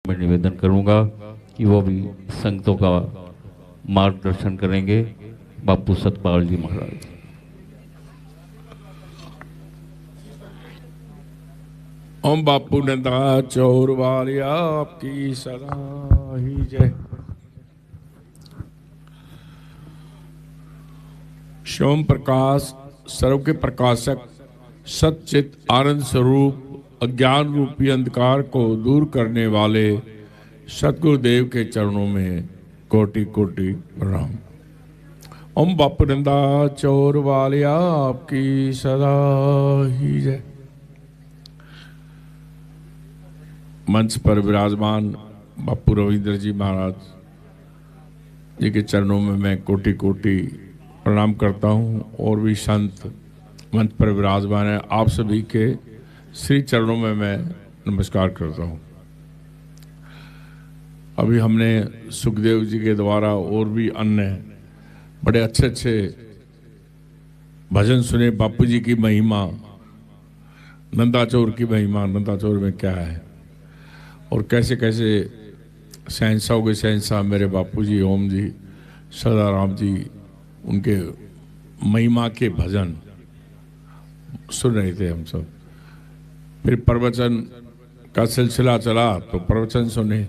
मैं निवेदन करूंगा कि वो भी संगतों का मार्गदर्शन करेंगे। बापू सतपाल जी महाराज। ओम बापू नंदा चौर वालिया आपकी सदा ही जय। सोम प्रकाश सर्व के प्रकाशक सच्चित आनंद स्वरूप अज्ञान रूपी अंधकार को दूर करने वाले सतगुरुदेव के चरणों में कोटि कोटि प्रणाम। ओम बापू नंदा चौर वालिया आपकी सदा ही जय। मंच पर विराजमान बापू रविंद्र जी महाराज जी के चरणों में मैं कोटि कोटि प्रणाम करता हूं और भी संत मंच पर विराजमान है, आप सभी के श्री चरणों में मैं नमस्कार करता हूं। अभी हमने सुखदेव जी के द्वारा और भी अन्य बड़े अच्छे अच्छे भजन सुने। बापू जी की महिमा, नंदाचौर की महिमा, नंदाचौर में क्या है और कैसे कैसे शहंशाहों के शहंशाह मेरे बापू जी ओम जी सदाराम जी उनके महिमा के भजन सुन रहे थे हम सब। फिर प्रवचन का सिलसिला चला तो प्रवचन सुने।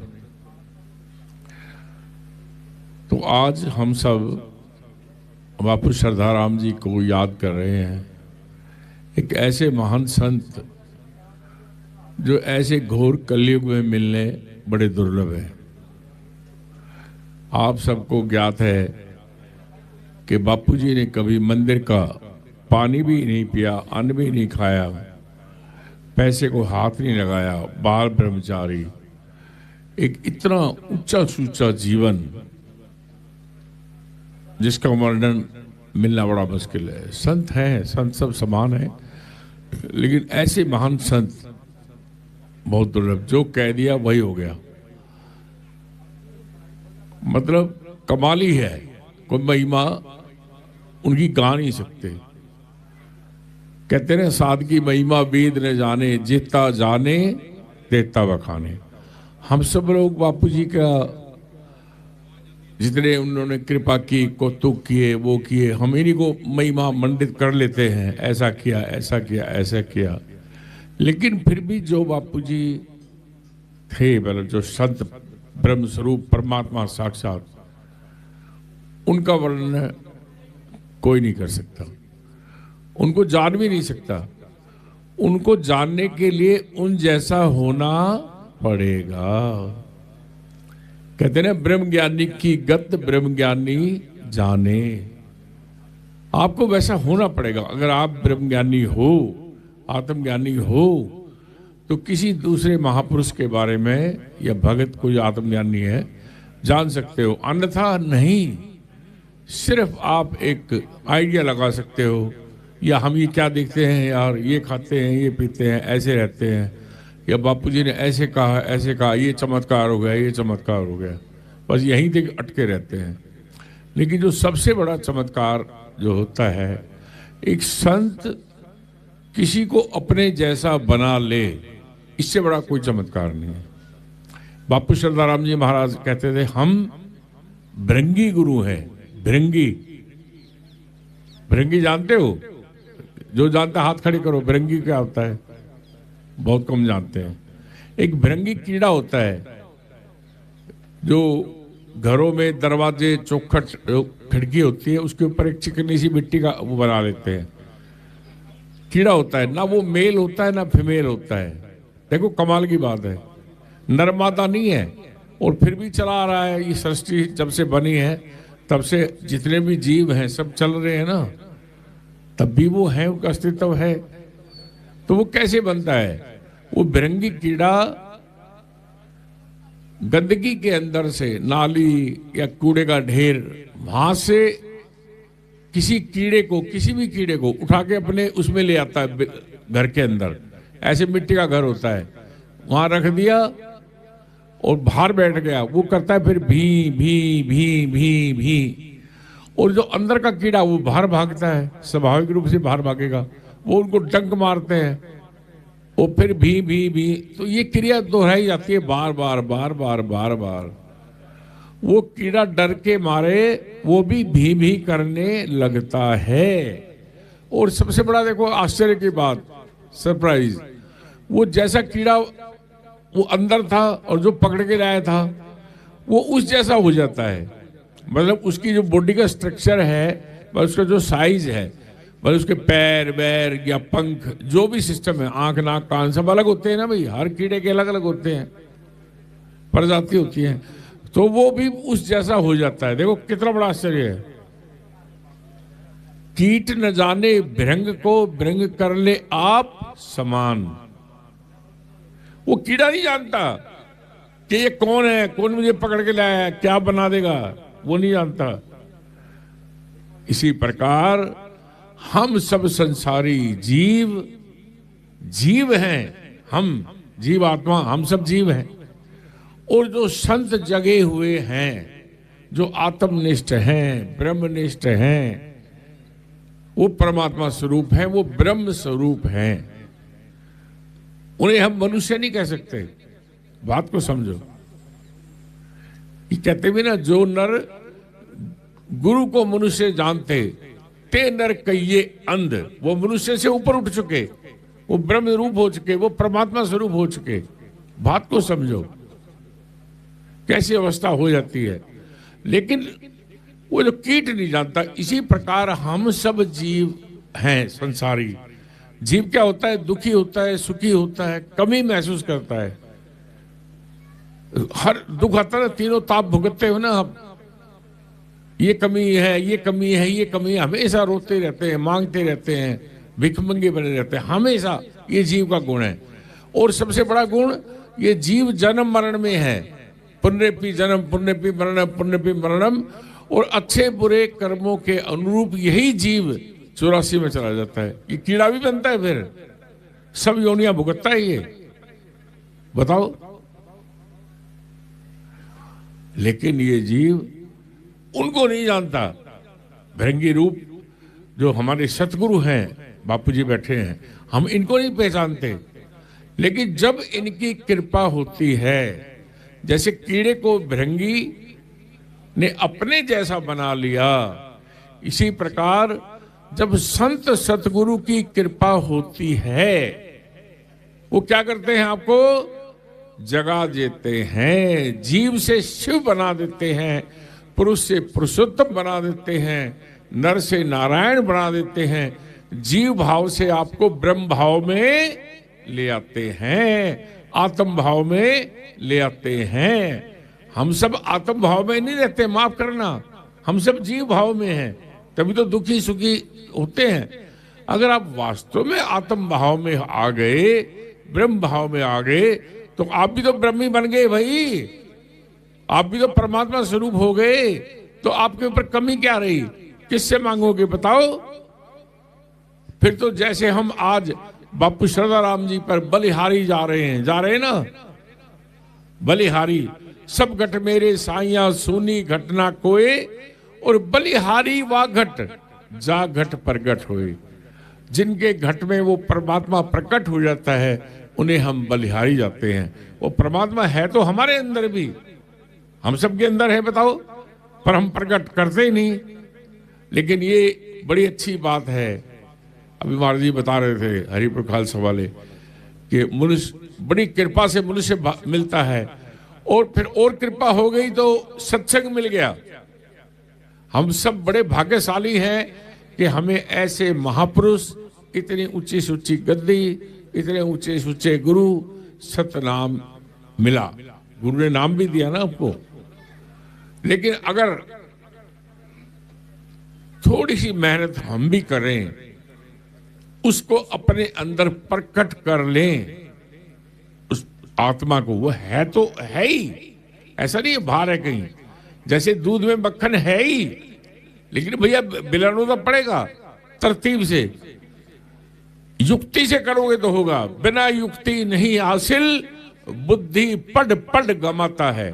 तो आज हम सब बापू श्रद्धाराम जी को याद कर रहे हैं, एक ऐसे महान संत जो ऐसे घोर कलयुग में मिलने बड़े दुर्लभ है। आप सबको ज्ञात है कि बापूजी ने कभी मंदिर का पानी भी नहीं पिया, अन्न भी नहीं खाया, पैसे को हाथ नहीं लगाया, बाल ब्रह्मचारी, एक इतना ऊंचा सूचा जीवन जिसका वर्णन मिलना बड़ा मुश्किल है। संत हैं, संत सब समान हैं, लेकिन ऐसे महान संत बहुत दुर्लभ। जो कह दिया वही हो गया, मतलब कमाल ही है। कोई महिमा उनकी गा नहीं सकते। कहते हैं सादगी महिमा वेद न जाने, जितना जाने देता बखाने। हम सब लोग बापू जी का जितने उन्होंने कृपा की, कौतुक किए, वो किए, हम इन्हीं को महिमा मंडित कर लेते हैं। ऐसा किया, ऐसा किया, ऐसा किया। लेकिन फिर भी जो बापूजी थे, मतलब जो संत ब्रह्म स्वरूप परमात्मा साक्षात, उनका वर्णन कोई नहीं कर सकता, उनको जान भी नहीं सकता। उनको जानने के लिए उन जैसा होना पड़ेगा। कहते हैं ब्रह्म ज्ञानी की गत ब्रह्म ज्ञानी जाने। आपको वैसा होना पड़ेगा। अगर आप ब्रह्म ज्ञानी हो, आत्मज्ञानी हो, तो किसी दूसरे महापुरुष के बारे में या भगत कोई आत्मज्ञानी है जान सकते हो, अन्यथा नहीं। सिर्फ आप एक आइडिया लगा सकते हो, या हम ये क्या देखते हैं यार, ये खाते हैं, ये पीते हैं, ऐसे रहते हैं, या बापूजी ने ऐसे कहा, ऐसे कहा, ये चमत्कार हो गया, ये चमत्कार हो गया, बस यहीं तक अटके रहते हैं। लेकिन जो सबसे बड़ा चमत्कार जो होता है, एक संत किसी को अपने जैसा बना ले, इससे बड़ा कोई चमत्कार नहीं है। बापू श्रद्धाराम जी महाराज कहते थे हम भृंगी गुरु हैं। भृंगी, भृंगी जानते हो? जो जानता हाथ खड़े करो। भृंगी क्या होता है? बहुत कम जानते हैं। एक भृंगी कीड़ा होता है जो घरों में दरवाजे, चौखट, खिड़की होती है, उसके ऊपर एक चिकनी सी मिट्टी का वो बना लेते हैं। कीड़ा होता है ना, वो मेल होता है ना फीमेल होता है। देखो कमाल की बात है, नर मादा नहीं है, और फिर भी चला आ रहा है। ये सृष्टि जब से बनी है तब से जितने भी जीव हैं सब चल रहे हैं ना, तब भी वो है, उनका अस्तित्व है। तो वो कैसे बनता है? वो भृंगी कीड़ा गंदगी के अंदर से, नाली या कूड़े का ढेर, वहां से किसी कीड़े को, किसी भी कीड़े को उठा के अपने उसमें ले आता है घर के अंदर। ऐसे मिट्टी का घर होता है, वहां रख दिया और बाहर बैठ गया। वो करता है फिर भी भी भी भी भी, और जो अंदर का कीड़ा वो बाहर भागता है, स्वाभाविक रूप से बाहर भागेगा। वो उनको डंक मारते हैं, वो फिर भी, तो ये क्रिया दोहराई जाती है बार बार बार बार बार बार। वो कीड़ा डर के मारे वो भी करने लगता है। और सबसे बड़ा देखो आश्चर्य की बात, सरप्राइज, वो जैसा कीड़ा वो अंदर था और जो पकड़ के लाया था वो उस जैसा हो जाता है। मतलब उसकी जो बॉडी का स्ट्रक्चर है, उसका जो साइज है, मतलब उसके पैर वैर या पंख, जो भी सिस्टम है, आंख नाक कान सब अलग होते हैं ना भाई, हर कीड़े के अलग अलग होते हैं, प्रजाति होती है, तो वो भी उस जैसा हो जाता है। देखो कितना बड़ा आश्चर्य है। कीट न जाने भृंग को भृंग कर ले आप समान। वो कीड़ा नहीं जानता कि ये कौन है, कौन मुझे पकड़ के लाया है, क्या बना देगा, वो नहीं जानता। इसी प्रकार हम सब संसारी जीव हैं, हम जीव आत्मा, हम सब जीव हैं। और जो संत जगे हुए हैं, जो आत्मनिष्ठ हैं, ब्रह्मनिष्ठ हैं, वो परमात्मा स्वरूप है, वो ब्रह्म स्वरूप है। उन्हें हम मनुष्य नहीं कह सकते, बात को समझो। ये कहते भी ना, जो नर गुरु को मनुष्य जानते ते नर कहिए अंध। वो मनुष्य से ऊपर उठ चुके, वो ब्रह्म रूप हो चुके, वो परमात्मा स्वरूप हो चुके। बात को समझो कैसी अवस्था हो जाती है। लेकिन वो जो कीट नहीं जानता, इसी प्रकार हम सब जीव हैं संसारी। जीव क्या होता है? दुखी होता है, सुखी होता है, कमी महसूस करता है। हर दुख आता है, तीनों ताप भुगतते हो ना आप। ये कमी है, ये कमी है, ये कमी है, हमेशा रोते रहते हैं, मांगते रहते हैं, भिखमंगे बने रहते हैं, हमेशा। ये जीव का गुण है। और सबसे बड़ा गुण ये जीव जन्म मरण में है। पुण्यपि जन्म पुण्यपि मरणम, पुण्यपि मरणम। और अच्छे बुरे कर्मों के अनुरूप यही जीव 84 में चला जाता है। ये कीड़ा भी बनता है, फिर सब योनियां भुगतता है ये, बताओ। लेकिन ये जीव उनको नहीं जानता। भृंगी रूप जो हमारे सतगुरु हैं, बापू जी बैठे हैं, हम इनको नहीं पहचानते। लेकिन जब इनकी कृपा होती है, जैसे कीड़े को भृंगी ने अपने जैसा बना लिया, इसी प्रकार जब संत सतगुरु की कृपा होती है, वो क्या करते हैं? आपको जगा देते हैं, जीव से शिव बना देते हैं, पुरुष से पुरुषोत्तम बना देते हैं, नर से नारायण बना देते हैं, जीव भाव से आपको ब्रह्म भाव में ले आते हैं, आत्म भाव में ले आते हैं। हम सब आत्म भाव में नहीं रहते, माफ करना, हम सब जीव भाव में हैं, तभी तो दुखी सुखी होते हैं। अगर आप वास्तव में आत्म भाव में आ गए, ब्रह्म भाव में आ गए, तो आप भी तो ब्रह्मी बन गए भाई, आप भी तो परमात्मा स्वरूप हो गए। तो आपके ऊपर कमी क्या रही? किससे मांगोगे बताओ? फिर तो जैसे हम आज बापू श्रद्धाराम जी पर बलिहारी जा रहे हैं ना, बलिहारी सब घट मेरे साइया सुनी घटना कोए, और बलिहारी वा घट जा घट प्रगट होए। जिनके घट में वो परमात्मा प्रकट हो जाता है, उन्हें हम बलिहारी जाते हैं। वो परमात्मा है तो हमारे अंदर भी, हम सबके अंदर है, बताओ, पर हम प्रकट करते ही नहीं। लेकिन ये बड़ी अच्छी बात है, अभी महाराज जी बता रहे थे हरिपुर खालसा वाले, कि मनुष्य बड़ी कृपा से मनुष्य मिलता है, और फिर और कृपा हो गई तो सत्संग मिल गया। हम सब बड़े भाग्यशाली हैं कि हमें ऐसे महापुरुष, इतनी ऊंची से ऊंची गद्दी, इतने ऊंचे से ऊंचे गुरु, सतनाम मिला। गुरु ने नाम भी दिया ना आपको। लेकिन अगर थोड़ी सी मेहनत हम भी करें, उसको अपने अंदर प्रकट कर लें, उस आत्मा को, वो है तो है ही, ऐसा नहीं है बाहर है कहीं। जैसे दूध में मक्खन है ही, लेकिन भैया बिलाना तो पड़ेगा तरतीब से, युक्ति से करोगे तो होगा। बिना युक्ति नहीं हासिल, बुद्धि पढ़ पढ़ गमाता है।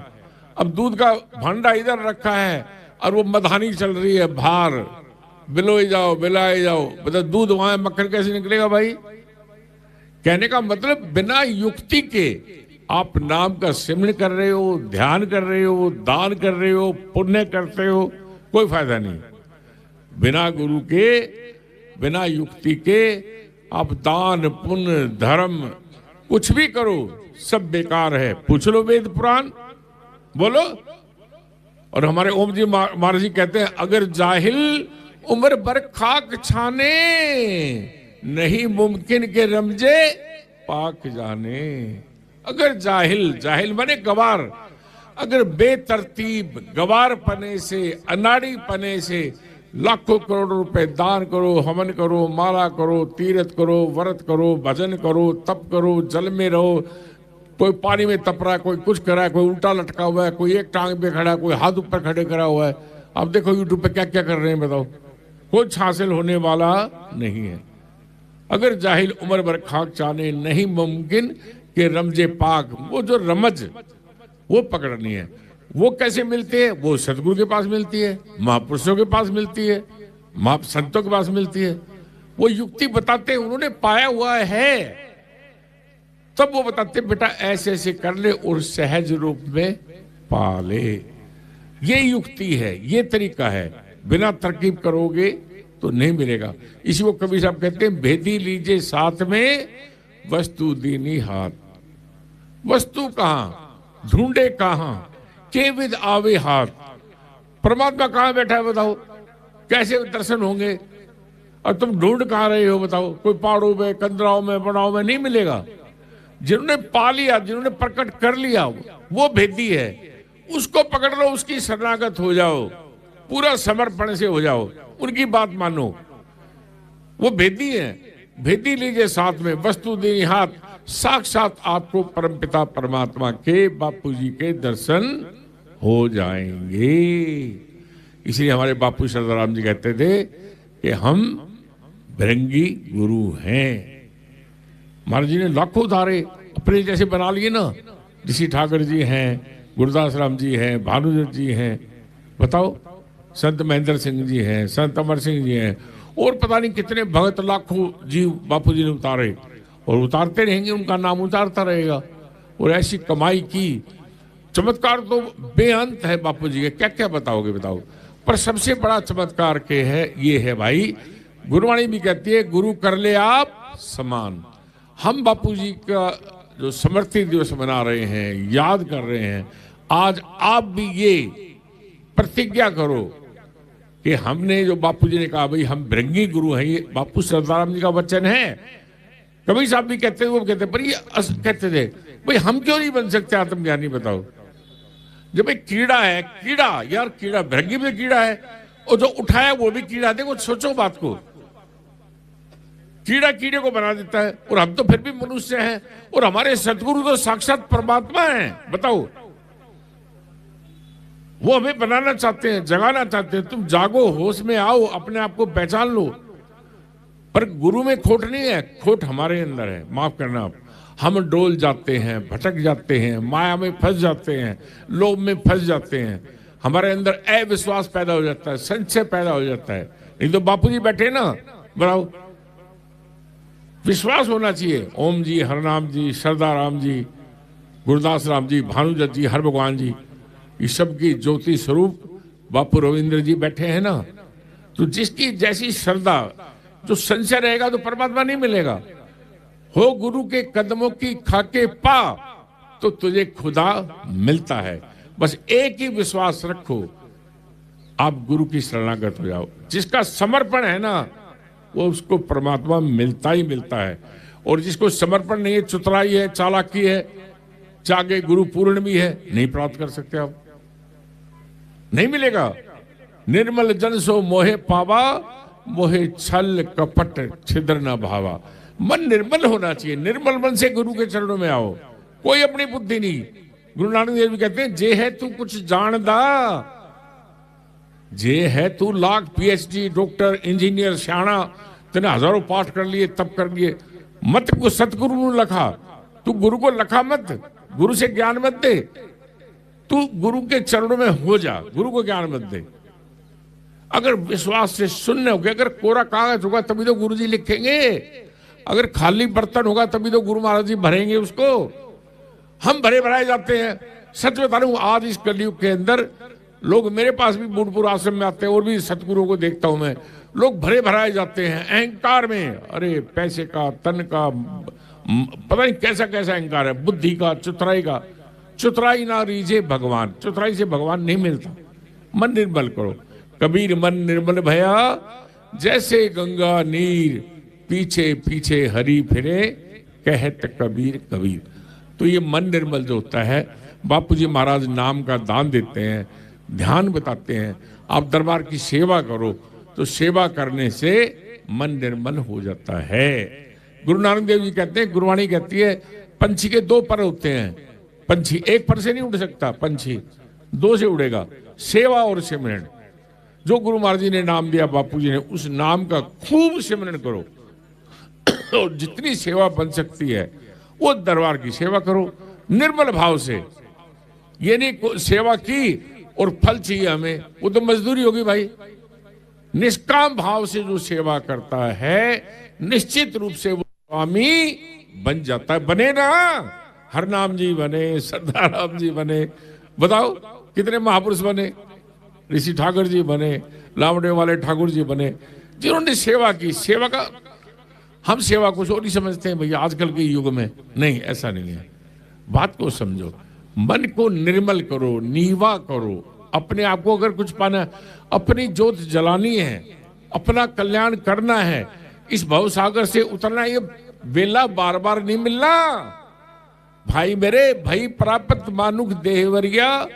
अब दूध का भांडा इधर रखा है और वो मधानी चल रही है बाहर, बिलोए जाओ बिलाए जाओ, मतलब दूध वहां, मक्खन कैसे निकलेगा भाई? कहने का मतलब बिना युक्ति के आप नाम का सिमरन कर रहे हो, ध्यान कर रहे हो, दान कर रहे हो, पुण्य करते हो, कोई फायदा नहीं। बिना गुरु के, बिना युक्ति के आप दान पुण्य धर्म कुछ भी करो, सब बेकार है। पूछ लो वेद पुराण, बोलो। और हमारे ओम जी महाराज जी कहते हैं, अगर जाहिल उम्र भर खाक छाने, नहीं मुमकिन के रमजे पाक जाने। अगर जाहिल, जाहिल माने गवार, अगर बेतरतीब गवार पने से, अनाड़ी पने से लाखों करोड़ों रुपए दान करो, हवन करो, माला करो, तीर्थ करो, व्रत करो, भजन करो, तप करो, जल में रहो, कोई पानी में तप रहा है, कोई कुछ कर रहा है, कोई उल्टा लटका हुआ है, कोई एक टांग पे खड़ा है, कोई हाथ ऊपर खड़े करा हुआ है। आप देखो यूट्यूब पे क्या क्या कर रहे हैं, बताओ। कुछ हासिल होने वाला नहीं है। अगर जाहिल उम्र भर खाक चाने, नहीं मुमकिन के रमजे पाक, वो जो रमज वो पकड़नी है। वो कैसे मिलती है? वो सदगुरु के पास मिलती है, महापुरुषों के पास मिलती है, संतों के पास मिलती है। वो युक्ति बताते हैं, उन्होंने पाया हुआ है, तब वो बताते बेटा ऐसे ऐसे कर ले और सहज रूप में पा ले। ये युक्ति है, ये तरीका है। बिना तरकीब करोगे तो नहीं मिलेगा। इसी को कबीर साहब कहते हैं, भेदी लीजिए साथ में वस्तु दीनी हाथ। वस्तु कहां, ढूंढे कहां, के विद आवे हाथ। परमात्मा कहां बैठा है बताओ, कैसे दर्शन होंगे? और तुम ढूंढ कहां रहे हो बताओ? कोई पहाड़ों में, कंदराओं में, बनाओं में नहीं मिलेगा। जिन्होंने पा लिया, जिन्होंने प्रकट कर लिया, वो भेदी है। उसको पकड़ लो, उसकी शरणागत हो जाओ, पूरा समर्पण से हो जाओ, उनकी बात मानो। वो भेदी है। भेदी लीजिए साथ में वस्तु दीनी हाथ, साक्षात आपको परमपिता परमात्मा के, बापू जी के दर्शन हो जाएंगे। इसलिए हमारे बापू श्रद्धाराम जी कहते थे कि हम भृंगी गुरु हैं। महाराज जी ने लाखों धारे अपने जैसे बना लिए ना। ऋषि ठाकुर जी हैं, गुरदास राम जी हैं, भानुदत्त जी हैं, बताओ, संत महेंद्र सिंह जी हैं, संत अमर सिंह जी हैं, और पता नहीं कितने भगत लाखों जी बापू जी ने उतारे, और उतारते रहेंगे, उनका नाम उतारता रहेगा। और ऐसी कमाई की, चमत्कार तो बेअंत है बापू जी के, क्या क्या बताओगे बताओ। पर सबसे बड़ा चमत्कार के है ये है भाई, गुरुवाणी भी कहती है, गुरु कर ले आप समान। हम बापू जी का जो समर्थित दिवस मना रहे हैं, याद कर रहे हैं, आज आप भी ये प्रतिज्ञा करो कि हमने जो बापू जी ने कहा भाई हम भृंगी गुरु हैं, ये बापू श्रद्धाराम जी का वचन है। कबीर साहब भी कहते थे, वो कहते पर ये कहते थे भाई हम क्यों नहीं बन सकते आत्मज्ञानी बताओ। जब एक कीड़ा है, कीड़ा यार, कीड़ा भृंगी में कीड़ा है, और जो उठाया वो भी कीड़ा। देखो सोचो बात को, कीड़ा कीड़े को बना देता है, और हम तो फिर भी मनुष्य हैं, और हमारे सदगुरु तो साक्षात परमात्मा हैं। बताओ, वो हमें बनाना चाहते हैं, जगाना चाहते हैं। तुम जागो, होश में आओ, अपने आप को पहचान लो। पर गुरु में खोट नहीं है, खोट हमारे अंदर है। माफ करना आप, हम डोल जाते हैं, भटक जाते हैं, माया में फंस जाते हैं, लोभ में फंस जाते हैं, हमारे अंदर अविश्वास पैदा हो जाता है, संशय पैदा हो जाता है। नहीं तो बापूजी बैठे ना, बताओ, विश्वास होना चाहिए। ओम जी, हरनाम जी, श्रद्धाराम जी, गुरदास राम जी, भानुदत्त जी, हर भगवान जी, ये सब की ज्योति स्वरूप बापू रविंद्र जी बैठे हैं ना। तो जिसकी जैसी श्रद्धा, जो संशय रहेगा तो परमात्मा नहीं मिलेगा। हो गुरु के कदमों की खाके पा, तो तुझे खुदा मिलता है। बस एक ही विश्वास रखो, आप गुरु की शरणागत हो जाओ। जिसका समर्पण है ना, वो उसको परमात्मा मिलता ही मिलता है। और जिसको समर्पण नहीं है, चतुराई है, चालाकी है, चाहे गुरु पूर्ण भी है, नहीं प्राप्त कर सकते आप, नहीं मिलेगा। निर्मल जन सो मोहे पावा, मोहे छल कपट छिद्र न भावा। मन निर्मल होना चाहिए, निर्मल मन से गुरु के चरणों में आओ, कोई अपनी बुद्धि नहीं। गुरु नानक देव जी कहते हैं, जे है तू कुछ जानदा, जे है तू लाख पीएचडी, डॉक्टर, इंजीनियर, सियाणा, तेने हजारों पाठ कर लिए, तप कर लिए, मत को सतगुरु ने लखा, तू गुरु को लखा मत, गुरु से ज्ञान मत दे, तू गुरु के चरणों में हो जा, गुरु को ज्ञान मत दे। अगर विश्वास से शून्य हो गया, अगर कोरा कागज होगा तभी तो गुरु जी लिखेंगे। अगर खाली बर्तन होगा तभी तो गुरु महाराज जी भरेंगे उसको। हम भरे भराए जाते हैं। सच बता रहा हूं, आज इस कलयुग के अंदर लोग मेरे पास भी बूढ़पुर आश्रम में आते हैं और भी सतगुरुओं को देखता हूं मैं, लोग भरे भराए जाते हैं अहंकार में। अरे पैसे का, तन का, पता नहीं कैसा कैसा अहंकार है, बुद्धि का, चतुराई का। चतुराई ना रीझे भगवान, चतुराई से भगवान नहीं मिलता। मन निर्मल करो। कबीर मन निर्मल भया, जैसे गंगा नीर, पीछे पीछे हरि फिरे, कहत कबीर कबीर। तो ये मन निर्मल जो होता है, बापू जी महाराज नाम का दान देते हैं, ध्यान बताते हैं। आप दरबार की सेवा करो तो सेवा करने से मन निर्मल हो जाता है। गुरु नानक देव जी कहते हैं, गुरुवाणी कहती है, पंछी के दो पर होते हैं। पंछी एक पर से नहीं उड़ सकता, पंछी दो से उड़ेगा, सेवा और सिमरन। जो गुरु महाराज जी ने नाम दिया, बापू जी ने, उस नाम का खूब सिमरन करो और जितनी सेवा बन सकती है वो दरबार की सेवा करो निर्मल भाव से। ये नहीं सेवा की और फल चाहिए हमें, वो तो मजदूरी होगी भाई। निष्काम भाव से जो सेवा करता है, निश्चित रूप से वो स्वामी बन जाता है। बने ना, हरनाम जी बने, सरदार राम जी बने, बताओ कितने महापुरुष बने, ऋषि ठाकुर जी बने, लावड़े वाले ठाकुर जी बने, जिन्होंने सेवा की। सेवा का हम सेवा कुछ और नहीं समझते हैं भैया आजकल के युग में। नहीं, ऐसा नहीं है। बात को समझो, मन को निर्मल करो, नीवा करो। अपने आप को अगर कुछ पाना है, अपनी ज्योत जलानी है, अपना कल्याण करना है, इस भवसागर से उतरना है। ये वेला बार बार नहीं मिलना भाई मेरे। भाई प्राप्त मानुख देहवरिया,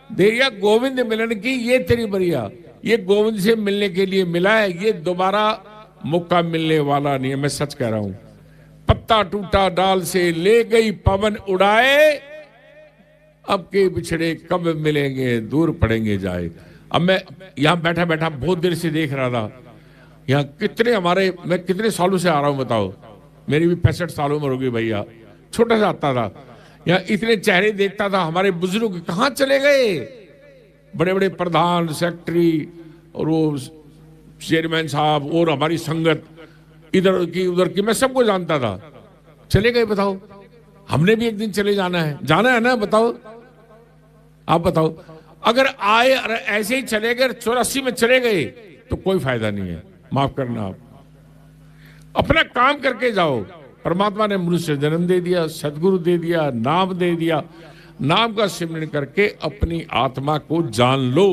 देरिया गोविंद मिलन की ये तेरी बरिया। ये गोविंद से मिलने के लिए मिला है, ये दोबारा मौका मिलने वाला नहीं है। मैं सच कह रहा हूं। पत्ता टूटा डाल से ले गई पवन उड़ाए, अब के बिछड़े कब मिलेंगे, दूर पड़ेंगे जाए। अब मैं यहां बैठा बैठा बहुत देर से देख रहा था, यहाँ कितने हमारे, मैं कितने सालों से आ रहा हूं बताओ, मेरी भी 65 साल उम्र होगी भैया। छोटा सा आता था यहाँ, इतने चेहरे देखता था। हमारे बुजुर्ग कहाँ चले गए, बड़े बड़े प्रधान, सेक्रेटरी और वो चेयरमैन साहब और हमारी संगत इधर की उधर की, मैं सबको जानता था। चले गए बताओ। हमने भी एक दिन चले जाना है ना, बताओ आप बताओ। अगर आए और ऐसे ही चले गए, 84 में चले गए तो कोई फायदा नहीं है। माफ करना, आप अपना काम करके जाओ। परमात्मा ने मनुष्य जन्म दे दिया, सदगुरु दे दिया, नाम दे दिया। नाम का सिमरन करके अपनी आत्मा को जान लो।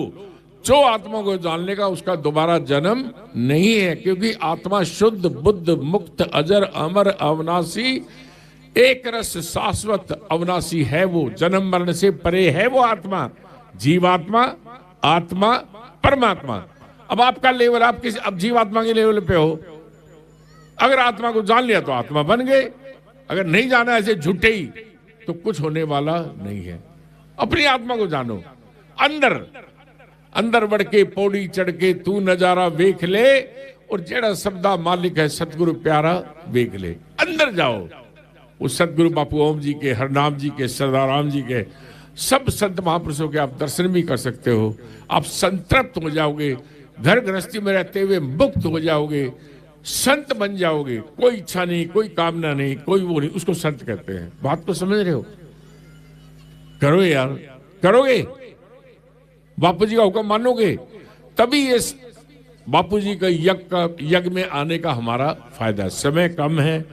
जो आत्मा को जान लेगा उसका दोबारा जन्म नहीं है, क्योंकि आत्मा शुद्ध, बुद्ध, मुक्त, अजर, अमर, अविनाशी, एक रस, शाश्वत, अविनाशी है। वो जन्म मरण से परे है वो आत्मा। जीवात्मा, आत्मा, परमात्मा। अब आपका लेवल, आप किस, अब जीवात्मा के लेवल पे हो। अगर आत्मा को जान लिया तो आत्मा बन गए, अगर नहीं जाना ऐसे झूठे ही तो कुछ होने वाला नहीं है। अपनी आत्मा को जानो। अंदर अंदर बढ़ के पौड़ी चढ़ के तू नजारा वेख ले, और जेड़ा शब्दा मालिक है सतगुरु प्यारा वेख ले। अंदर जाओ। उस सतगुरु बापू ओम जी के, हरनाम जी के, सरदार राम जी के, सब संत महापुरुषों के आप दर्शन भी कर सकते हो। आप संतृप्त हो जाओगे, घर गृहस्थी में रहते हुए मुक्त हो जाओगे, संत बन जाओगे। कोई इच्छा नहीं, कोई कामना नहीं, कोई वो नहीं, उसको संत कहते हैं। बात को समझ रहे हो? करो यार, करोगे, बापू जी का हुक्म मानोगे, तभी ये बापू जी का यज्ञ में आने का हमारा फायदा है। समय कम है,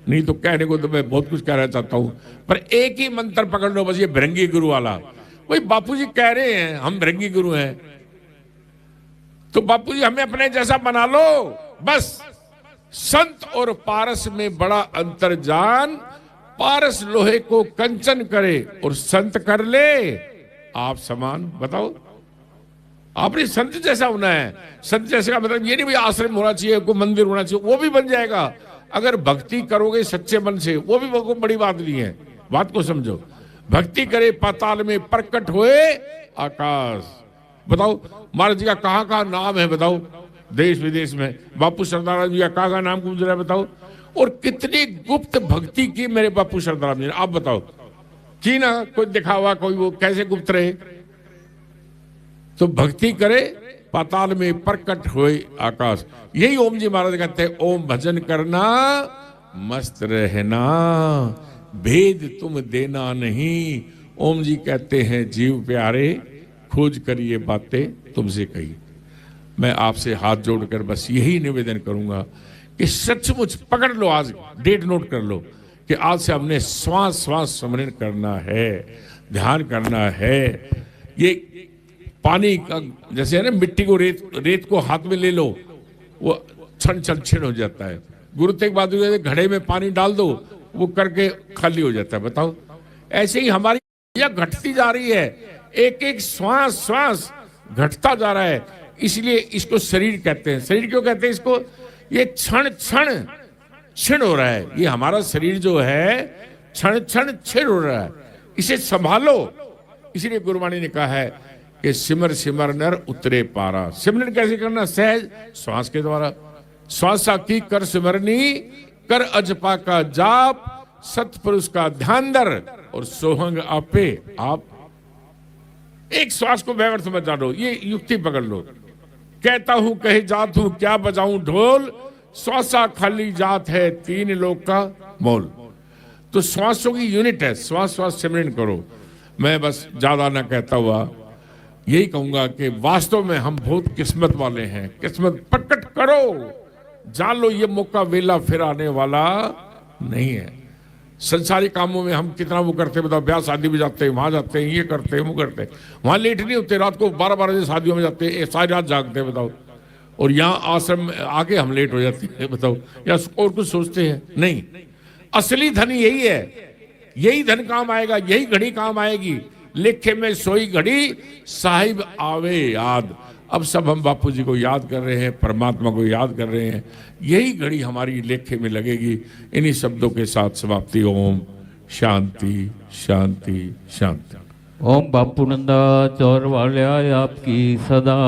नहीं तो कहने को तो मैं बहुत कुछ कहना चाहता हूं, पर एक ही मंत्र पकड़ लो बस, ये भृंगी गुरु वाला। वही बापू जी कह रहे हैं हम भृंगी गुरु हैं, तो बापू जी हमें अपने जैसा बना लो बस। संत और पारस में बड़ा अंतर जान, पारस लोहे को कंचन करे और संत कर ले आप समान। बताओ, आपने संत जैसा होना है। संत जैसे का मतलब ये नहीं भाई आश्रम होना चाहिए, कोई मंदिर होना चाहिए, वो भी बन जाएगा अगर भक्ति करोगे सच्चे मन से। वो भी बहुत बड़ी बात नहीं है। बात को समझो। भक्ति करे पाताल में प्रकट हुए आकाश। बताओ महाराज जी का कहाँ नाम है, बताओ देश विदेश में। बापू सरदार जी का कहाँ नाम गुजरा है, बताओ। और कितनी गुप्त भक्ति की मेरे बापू सरदार जी ने, आप बताओ की ना। कोई दिखावा, कोई वो कैसे गुप्त रहे। तो भक्ति करे पाताल में प्रकट हुए आकाश। यही ओम जी महाराज कहते हैं, ओम भजन करना मस्त रहना, भेद तुम देना नहीं। ओम जी कहते हैं जीव प्यारे, खोज कर ये बातें तुमसे कही। मैं आपसे हाथ जोड़कर बस यही निवेदन करूंगा कि सचमुच पकड़ लो, आज डेट नोट कर लो कि आज से हमने श्वास श्वास स्मरण करना है, ध्यान करना है। ये पानी का जैसे है ना, मिट्टी को रेत को हाथ में ले लो, वो क्षण क्षण क्षीण हो जाता है। गुरु तेग बहादुर घड़े में पानी डाल दो, वो करके खाली हो जाता है। बताओ, ऐसे ही हमारी यह घटती जा रही है, एक एक श्वास श्वास घटता जा रहा है। इसलिए इसको शरीर कहते हैं। शरीर क्यों कहते हैं इसको? ये क्षण क्षण क्षीण हो रहा है। ये हमारा शरीर जो है क्षण क्षण क्षीण हो रहा है, इसे संभालो। इसलिए गुरुवाणी ने कहा है कि सिमर सिमर नर उतरे पारा। सिमरन कैसे करना? सहज श्वास के द्वारा। श्वासा की कर सिमरनी, कर अजपा का जाप, सतपुरुष का ध्यान दर और सोहंग आपे आप। एक श्वास को व्यर्थ मत जानो, ये युक्ति पकड़ लो। कहता हूं कहे जात हूं, क्या बजाऊं ढोल, श्वासा खाली जात है, तीन लोक का मोल। तो श्वासों की यूनिट है, श्वास श्वास सिमरन करो। मैं बस ज्यादा ना कहता हुआ यही कहूंगा कि वास्तव में हम बहुत किस्मत वाले हैं। किस्मत प्रकट करो, जान लो ये मौका वेला फिर आने वाला नहीं है। संसारी कामों में हम कितना वो करते हैं, बताओ। ब्याह शादी में जाते हैं, वहां जाते हैं, ये करते हैं, वो करते हैं। वहां लेट नहीं होते, रात को 12-12 बजे शादियों में जाते हैं, सारी रात जागते हैं, बताओ। और यहाँ आश्रम में आके हम लेट हो जाते हैं, बताओ। या और कुछ सोचते हैं? नहीं। असली धन यही है, यही धन काम आएगा, यही घड़ी काम आएगी। लेखे में सोई घड़ी साहिब आवे याद। अब सब हम बापू जी को याद कर रहे हैं, परमात्मा को याद कर रहे हैं। यही घड़ी हमारी लेखे में लगेगी। इन्हीं शब्दों के साथ समाप्ति। ओम शांति शांति शांति। ओम बापू नंदा चौर वाले आपकी सदा